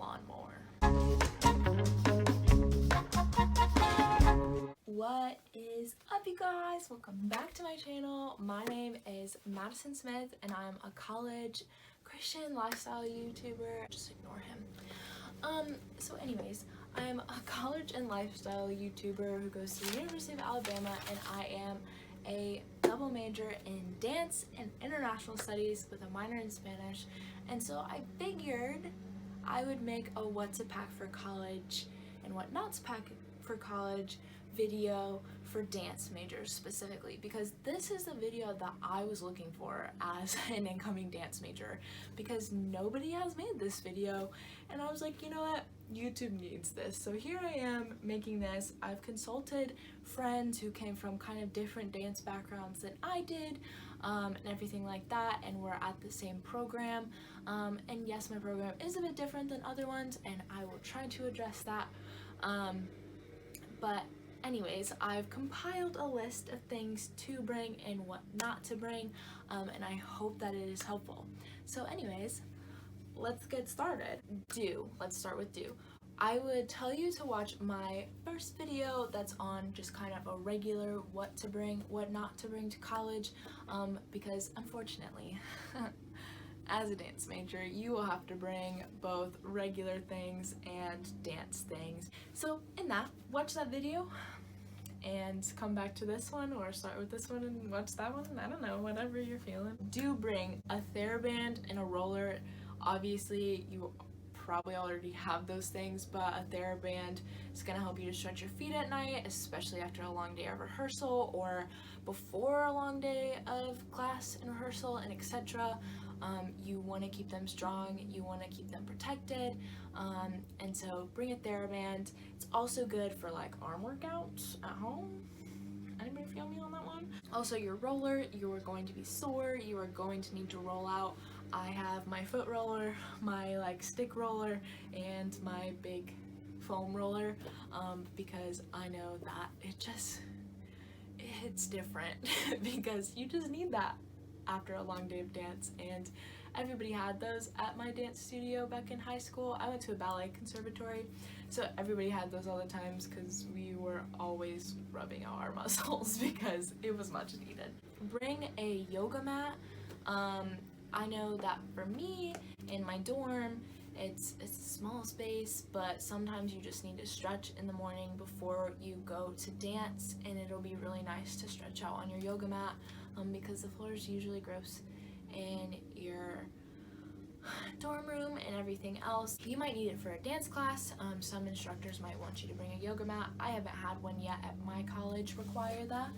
lawnmower. What is up, you guys? Welcome back to my channel. My name is Madison Smith and I'm a college Christian lifestyle YouTuber. Just ignore him. So anyways, I'm a college and lifestyle YouTuber who goes to the University of Alabama, and I am a double major in dance and international studies with a minor in Spanish. And so I figured I would make a what to pack for college and what not to pack for college video for dance majors specifically, because this is the video that I was looking for as an incoming dance major, because nobody has made this video, and I was like, you know what, YouTube needs this. So here I am making this. I've consulted friends who came from kind of different dance backgrounds than I did, and everything like that, and we're at the same program, and yes, my program is a bit different than other ones, and I will try to address that, but anyways, I've compiled a list of things to bring and what not to bring, and I hope that it is helpful. So anyways, let's get started. Let's start with do. I would tell you to watch my first video that's on just kind of a regular what to bring, what not to bring to college, because unfortunately, as a dance major, you will have to bring both regular things and dance things. So in that, watch that video and come back to this one, or start with this one and watch that one. I don't know, whatever you're feeling. Do bring a TheraBand and a roller. Obviously, you probably already have those things, but a TheraBand is going to help you to stretch your feet at night, especially after a long day of rehearsal or before a long day of class and rehearsal and etc. You want to keep them strong, you want to keep them protected, and so bring a TheraBand. It's also good for like arm workouts at home. Anybody feel me on that one? Also, your roller, you are going to be sore, you are going to need to roll out. I have my foot roller, my like stick roller, and my big foam roller, because I know that it's different because you just need that after a long day of dance, and everybody had those at my dance studio back in high school. I went to a ballet conservatory, so everybody had those all the times because we were always rubbing out our muscles because it was much needed. Bring a yoga mat. I know that for me, in my dorm, it's a small space, but sometimes you just need to stretch in the morning before you go to dance, and it'll be really nice to stretch out on your yoga mat, because the floor is usually gross in your dorm room and everything else. You might need it for a dance class. Some instructors might want you to bring a yoga mat. I haven't had one yet at my college require that,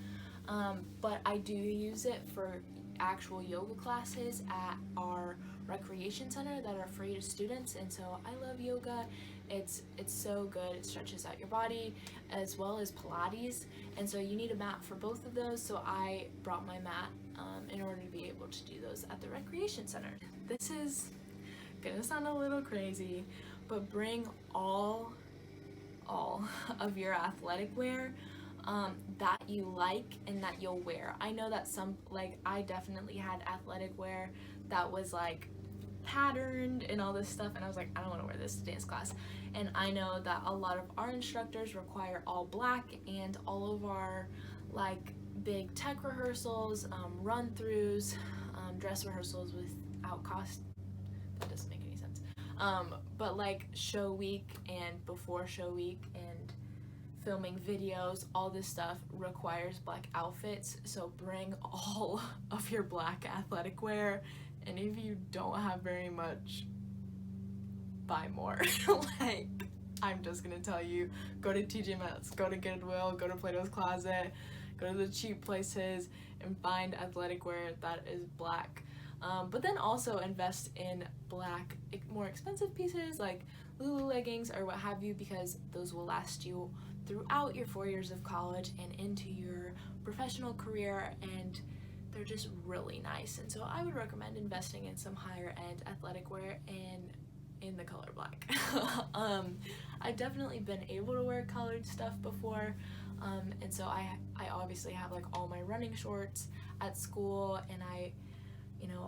but I do use it for actual yoga classes at our recreation center that are free to students, and so I love yoga. It's so good. It stretches out your body as well as Pilates, and so you need a mat for both of those, so I brought my mat in order to be able to do those at the recreation center. This is gonna sound a little crazy, but bring all of your athletic wear that you like and that you'll wear. I know that some, like, I definitely had athletic wear that was like patterned and all this stuff, and I was like, I don't want to wear this to dance class. And I know that a lot of our instructors require all black, and all of our like big tech rehearsals, run-throughs, dress rehearsals without cost, that doesn't make any sense, but like show week and before show week and filming videos, all this stuff requires black outfits, so bring all of your black athletic wear, and if you don't have very much, buy more. Like, I'm just gonna tell you, go to TJ Maxx, go to Goodwill, go to Plato's Closet, go to the cheap places and find athletic wear that is black. But then also invest in black, more expensive pieces like Lulu leggings or what have you, because those will last you throughout your 4 years of college and into your professional career, and they're just really nice. And so I would recommend investing in some higher end athletic wear and in the color black. I've definitely been able to wear colored stuff before, and so I obviously have like all my running shorts at school, and I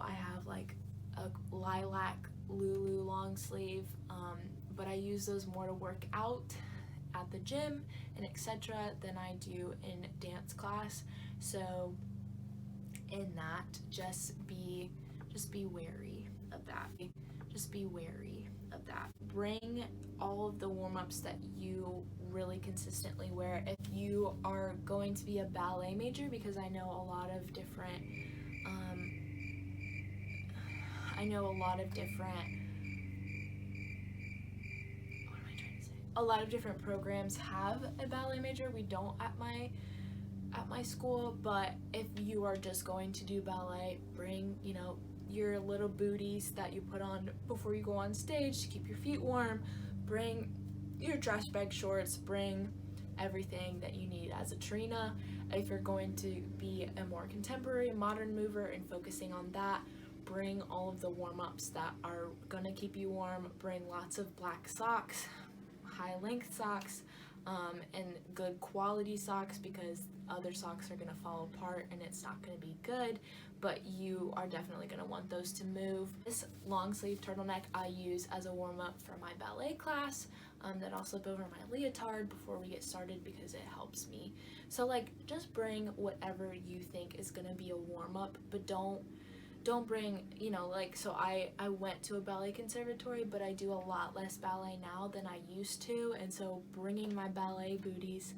have like a lilac Lulu long sleeve but I use those more to work out at the gym and etc. than I do in dance class. So in that, just be wary of that. Just be wary of that. Bring all of the warm-ups that you really consistently wear. If you are going to be a ballet major, because I know a lot of different a lot of different programs have a ballet major. We don't at my school, but if you are just going to do ballet, bring, your little booties that you put on before you go on stage to keep your feet warm. Bring your dress bag shorts, bring everything that you need as a Trina. If you're going to be a more contemporary, modern mover and focusing on that, bring all of the warm-ups that are gonna keep you warm. Bring lots of black socks, high length socks, and good quality socks, because other socks are gonna fall apart and it's not gonna be good, but you are definitely gonna want those to move. This long sleeve turtleneck I use as a warm-up for my ballet class, that I'll slip over my leotard before we get started because it helps me. So like, just bring whatever you think is gonna be a warm-up, but don't bring, so I went to a ballet conservatory, but I do a lot less ballet now than I used to, and so bringing my ballet booties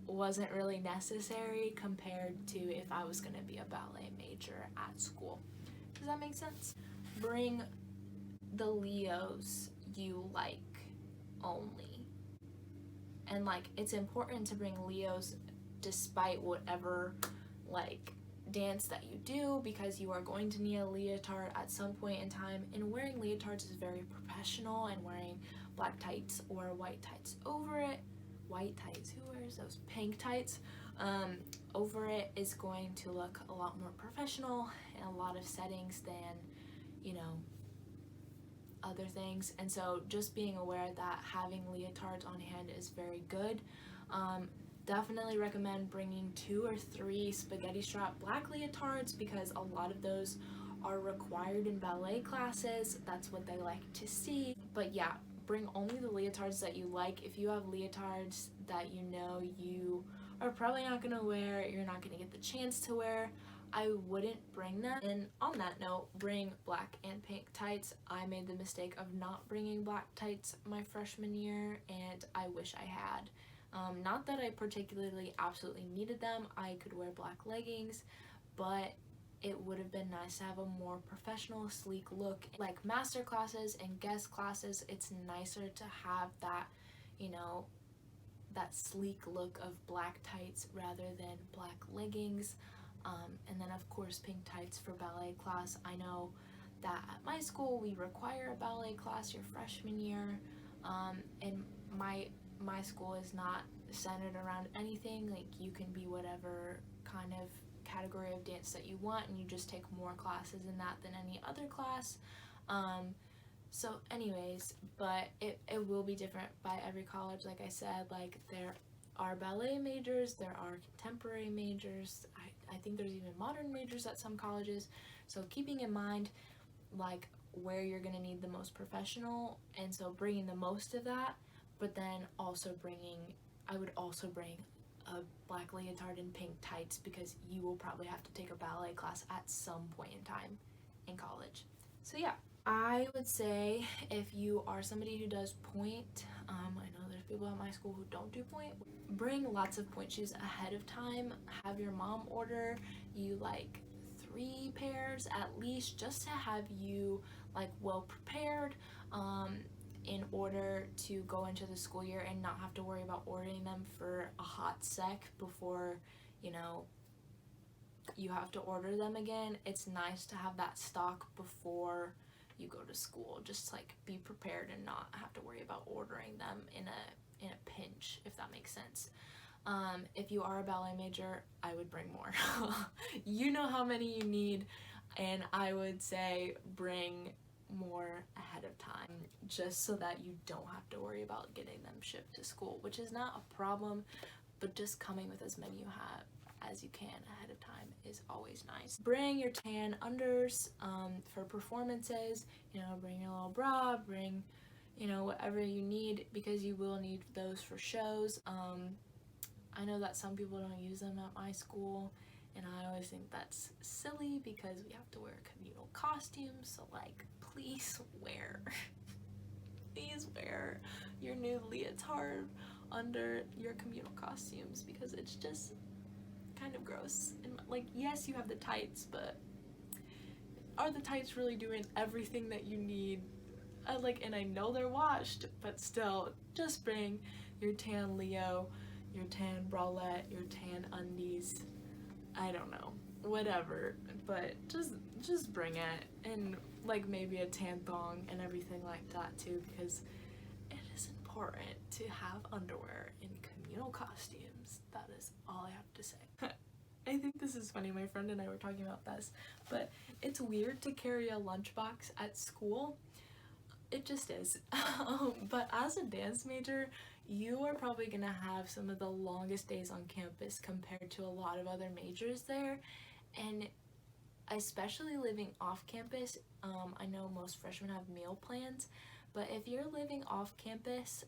wasn't really necessary compared to if I was going to be a ballet major at school. Does that make sense? Bring the Leos you like only. And it's important to bring Leos despite whatever dance that you do, because you are going to need a leotard at some point in time, and wearing leotards is very professional, and wearing black tights or white tights over it, white tights, who wears those, pink tights, over it is going to look a lot more professional in a lot of settings than other things. And so just being aware that having leotards on hand is very good. Definitely recommend bringing 2 or 3 spaghetti strap black leotards, because a lot of those are required in ballet classes. That's what they like to see. But yeah, bring only the leotards that you like. If you have leotards that you are probably not gonna wear, you're not gonna get the chance to wear, I wouldn't bring them. And on that note, bring black and pink tights. I made the mistake of not bringing black tights my freshman year, and I wish I had. Not that I particularly absolutely needed them. I could wear black leggings, but it would have been nice to have a more professional, sleek look. Like master classes and guest classes, it's nicer to have that, that sleek look of black tights rather than black leggings. And then of course pink tights for ballet class. I know that at my school we require a ballet class your freshman year, and my school is not centered around anything. You can be whatever kind of category of dance that you want, and you just take more classes in that than any other class. So anyways, but it will be different by every college. Like I said, there are ballet majors, there are contemporary majors, I think there's even modern majors at some colleges. So keeping in mind where you're going to need the most professional, and so bringing the most of that, but then I would also bring a black leotard and pink tights, because you will probably have to take a ballet class at some point in time in college. So yeah, I would say if you are somebody who does point, I know there's people at my school who don't do point, bring lots of point shoes ahead of time. Have your mom order you 3 pairs at least, just to have you well prepared, in order to go into the school year and not have to worry about ordering them for a hot sec before you have to order them again. It's nice to have that stock before you go to school, just be prepared and not have to worry about ordering them in a pinch, if that makes sense. If you are a ballet major, I would bring more. You know how many you need, and I would say bring more ahead of time, just so that you don't have to worry about getting them shipped to school, which is not a problem, but just coming with as many as you can ahead of time is always nice. Bring your tan unders for performances, bring your little bra, bring you know, whatever you need, because you will need those for shows. I know that some people don't use them at my school, and I always think that's silly because we have to wear communal costumes, so like, please wear please wear your new leotard under your communal costumes, because it's just kind of gross. And like, yes, you have the tights, but are the tights really doing everything that you need? And I know they're washed, but still, just bring your tan Leo, your tan bralette, your tan undies. I don't know, whatever, but just bring it, and like maybe a tan thong and everything like that too, because it is important to have underwear in communal costumes. That is all I have to say. I think this is funny, my friend and I were talking about this, but it's weird to carry a lunchbox at school. It just is. But as a dance major, you are probably gonna have some of the longest days on campus compared to a lot of other majors there, and especially living off campus. I know most freshmen have meal plans, but if you're living off campus,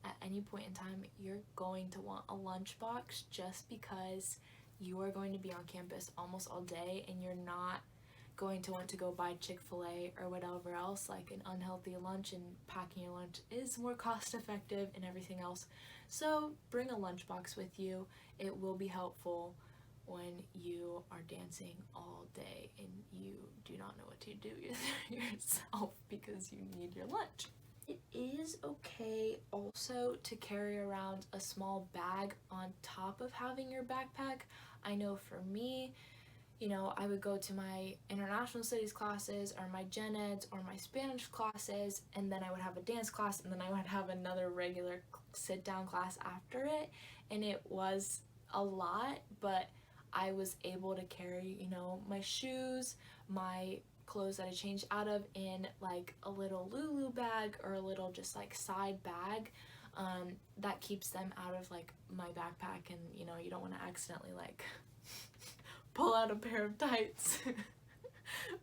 at any point in time, you're going to want a lunchbox, just because you are going to be on campus almost all day, and you're not going to want to go buy Chick-fil-A or whatever else, like an unhealthy lunch, and packing your lunch is more cost effective and everything else. So bring a lunchbox with you. It will be helpful when you are dancing all day and you do not know what to do yourself because you need your lunch. It is okay also to carry around a small bag on top of having your backpack. I know for me, you know, I would go to my international studies classes or my gen eds or my Spanish classes, and then I would have a dance class, and then I would have another regular sit down class after it, and it was a lot, but I was able to carry, you know, my shoes, my clothes that I changed out of in like a little Lulu bag or a little just like side bag, that keeps them out of like my backpack, and you know, you don't want to accidentally like pull out a pair of tights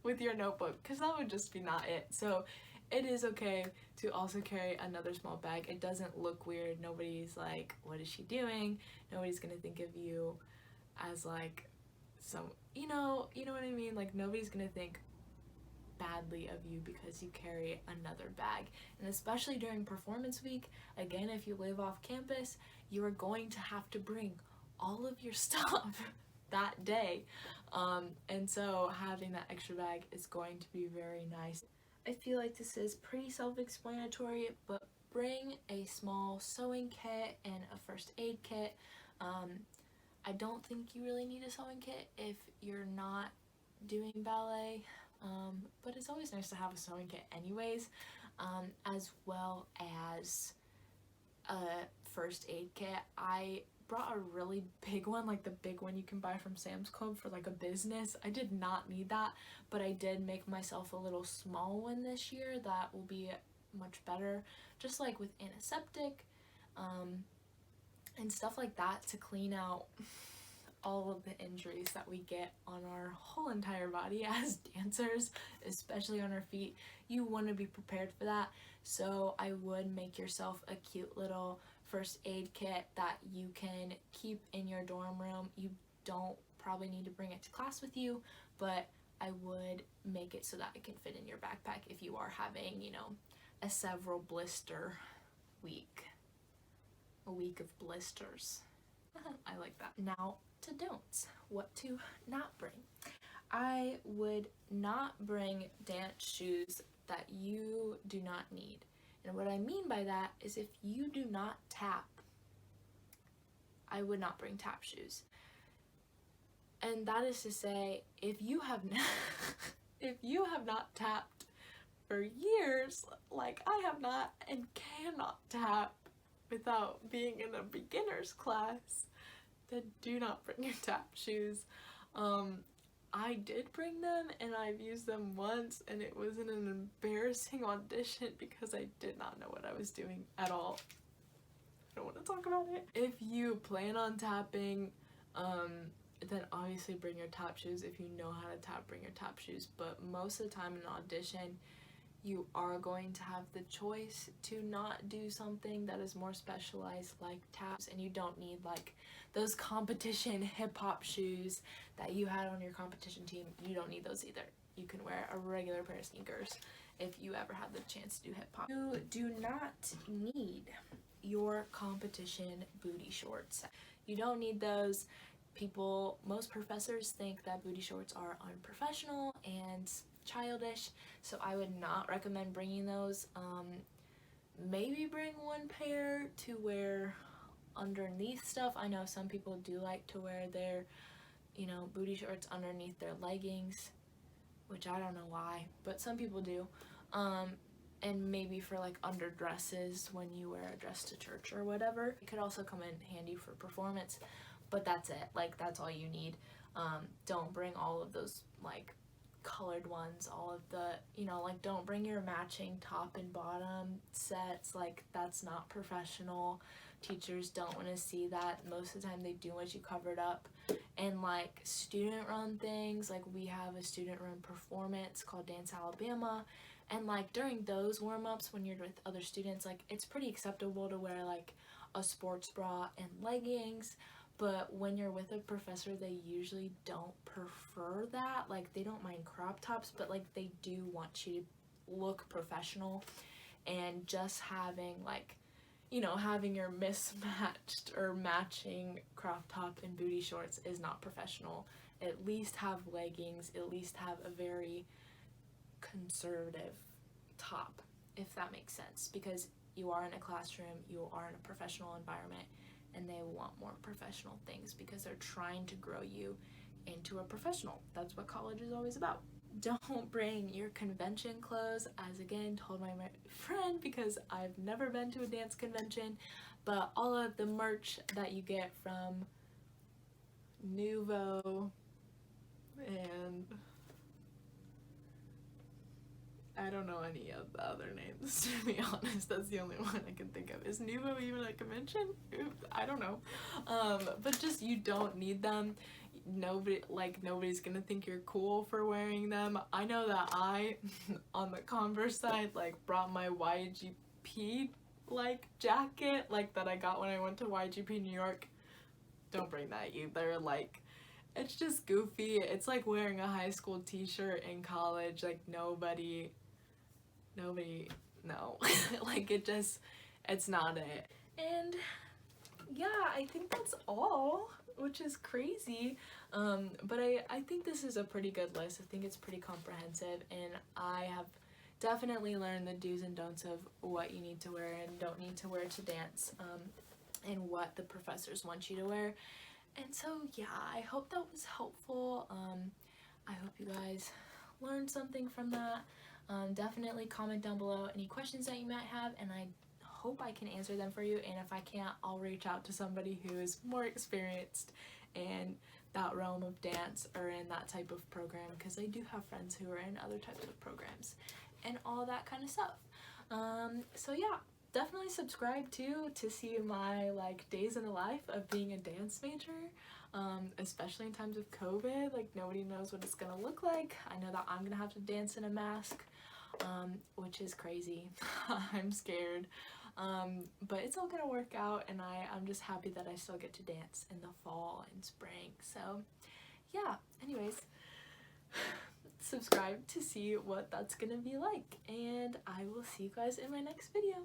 with your notebook, because that would just be not it. So it is okay to also carry another small bag. It doesn't look weird. Nobody's like, what is she doing? Nobody's gonna think of you as like some, you know what I mean? Like, nobody's gonna think badly of you because you carry another bag. And especially during performance week, again, if you live off campus, you are going to have to bring all of your stuff that day, and so having that extra bag is going to be very nice. I feel like this is pretty self-explanatory, but bring a small sewing kit and a first aid kit. I don't think you really need a sewing kit if you're not doing ballet, but it's always nice to have a sewing kit anyways, as well as a first aid kit. I brought a really big one, like the big one you can buy from Sam's Club for like a business. I did not need that, but I did make myself a little small one this year that will be much better, just like with antiseptic, and stuff like that, to clean out all of the injuries that we get on our whole entire body as dancers, especially on our feet. You want to be prepared for that, so I would make yourself a cute little first aid kit that you can keep in your dorm room. You don't probably need to bring it to class with you, but I would make it so that it can fit in your backpack if you are having, you know, a several blister week, a week of blisters. I like that. Now to don'ts, what to not bring. I would not bring dance shoes that you do not need. And what I mean by that is, if you do not tap, I would not bring tap shoes. And that is to say, if you have if you have not tapped for years, like I have not, and cannot tap without being in a beginner's class, then do not bring your tap shoes. I did bring them, and I've used them once, and it was an embarrassing audition because I did not know what I was doing at all. I don't want to talk about it. If you plan on tapping, then obviously bring your tap shoes. If you know how to tap, bring your tap shoes. But most of the time in an audition, you are going to have the choice to not do something that is more specialized like taps, and you don't need like those competition hip-hop shoes that you had on your competition team. You don't need those either. You can wear a regular pair of sneakers if you ever had the chance to do hip-hop. You do not need your competition booty shorts. You don't need those. Most professors think that booty shorts are unprofessional and childish, so I would not recommend bringing those. Maybe bring one pair to wear underneath stuff. I know some people do like to wear their, booty shorts underneath their leggings, which I don't know why, but some people do. And maybe for like underdresses when you wear a dress to church or whatever. It could also come in handy for performance, but that's it. Like, that's all you need. Don't bring all of those like colored ones, all of the, like, don't bring your matching top and bottom sets. Like, that's not professional. Teachers don't want to see that. Most of the time they do want you covered up. And like student run things, like we have a student run performance called Dance Alabama, and like during those warm-ups when you're with other students, like it's pretty acceptable to wear like a sports bra and leggings. But when you're with a professor, they usually don't prefer that. Like, they don't mind crop tops, but like they do want you to look professional. And just having like, having your mismatched or matching crop top and booty shorts is not professional. At least have leggings, at least have a very conservative top, if that makes sense, because you are in a classroom, you are in a professional environment, and they want more professional things because they're trying to grow you into a professional. That's what college is always about. Don't bring your convention clothes, as again told my friend, because I've never been to a dance convention, but all of the merch that you get from Nuvo and I don't know any of the other names, to be honest. That's the only one I can think of. Is Nuvo even a convention? I don't know. But just, you don't need them. Nobody's gonna think you're cool for wearing them. I know that I, on the Converse side, like brought my YGP like jacket, like that I got when I went to YGP New York. Don't bring that either. Like, it's just goofy. It's like wearing a high school t-shirt in college. Like, nobody, no. Like, it's not it. And yeah, I think that's all, which is crazy. But I think this is a pretty good list. I think it's pretty comprehensive, and I have definitely learned the do's and don'ts of what you need to wear and don't need to wear to dance, and what the professors want you to wear. And so yeah, I hope that was helpful. I hope you guys learned something from that. Definitely comment down below any questions that you might have, and I hope I can answer them for you. And if I can't, I'll reach out to somebody who is more experienced in that realm of dance or in that type of program, because I do have friends who are in other types of programs and all that kind of stuff. So yeah, definitely subscribe too to see my like days in the life of being a dance major, especially in times of COVID. Like, nobody knows what it's gonna look like. I know that I'm gonna have to dance in a mask, which is crazy. I'm scared, but it's all gonna work out, and I'm just happy that I still get to dance in the fall and spring. So yeah, anyways, subscribe to see what that's gonna be like, and I will see you guys in my next video.